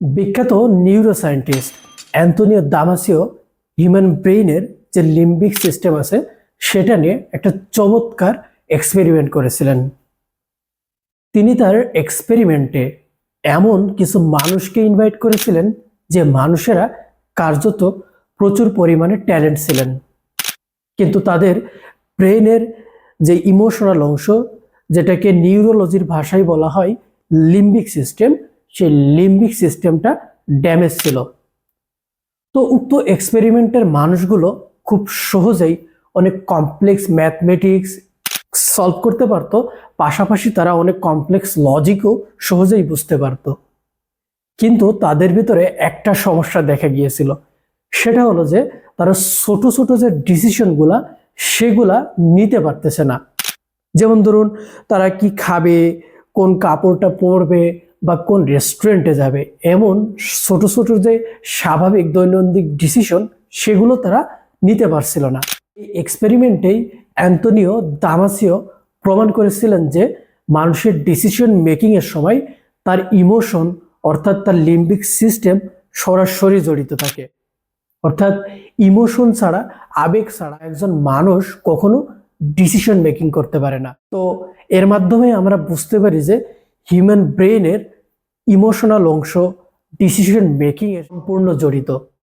বিখ্যাত neuroscientist Antonio দামাসিও human ব্রেইনের যে লিম্বিক সিস্টেম আছে সেটা নিয়ে একটা চমৎকার এক্সপেরিমেন্ট করেছিলেন। তিনি তার এক্সপেরিমেন্টে এমন কিছু মানুষকে ইনভাইট করেছিলেন যে মানুষেরা কার্যত প্রচুর পরিমাণে ট্যালেন্ট ছিলেন, কিন্তু তাদের ব্রেইনের যে ইমোশনাল অংশ, যেটাকে নিউরোলজির ভাষায় বলা হয় লিম্বিক সিস্টেম, সেই লিম্বিক সিস্টেমটা ড্যামেজ ছিল। তো উক্ত এক্সপেরিমেন্টের মানুষগুলো খুব সহজেই অনেক কমপ্লেক্স ম্যাথমেটিক্স সলভ করতে পারতো, পাশাপাশি তারা অনেক কমপ্লেক্স লজিকও সহজেই বুঝতে পারতো। কিন্তু তাদের ভিতরে একটা সমস্যা দেখা গিয়েছিল, সেটা হলো যে তারা ছোট ছোট যে ডিসিশনগুলা সেগুলা নিতে পারতেছে না। যেমন ধরুন, তারা কি খাবে, কোন কাপড়টা পরবে, বা কোন রেস্টুরেন্টে যাবে, এমন ছোট ছোট যে স্বাভাবিক দৈনন্দিন ডিসিশন সেগুলো তারা নিতে পারছিল না। এই এক্সপেরিমেন্টেই অ্যান্তোনিও দামাসিও প্রমাণ করেছিলেন যে মানুষের ডিসিশন মেকিং এর সময় তার ইমোশন অর্থাৎ তার লিম্বিক সিস্টেম সরাসরি জড়িত থাকে। অর্থাৎ ইমোশন ছাড়া, আবেগ ছাড়া একজন মানুষ কখনো ডিসিশন মেকিং করতে পারে না। তো এর মাধ্যমে আমরা বুঝতে পারি যে হিউম্যান ব্রেইনের ইমোশনাল অংশ ডিসিশন মেকিং এ সম্পূর্ণ জড়িত।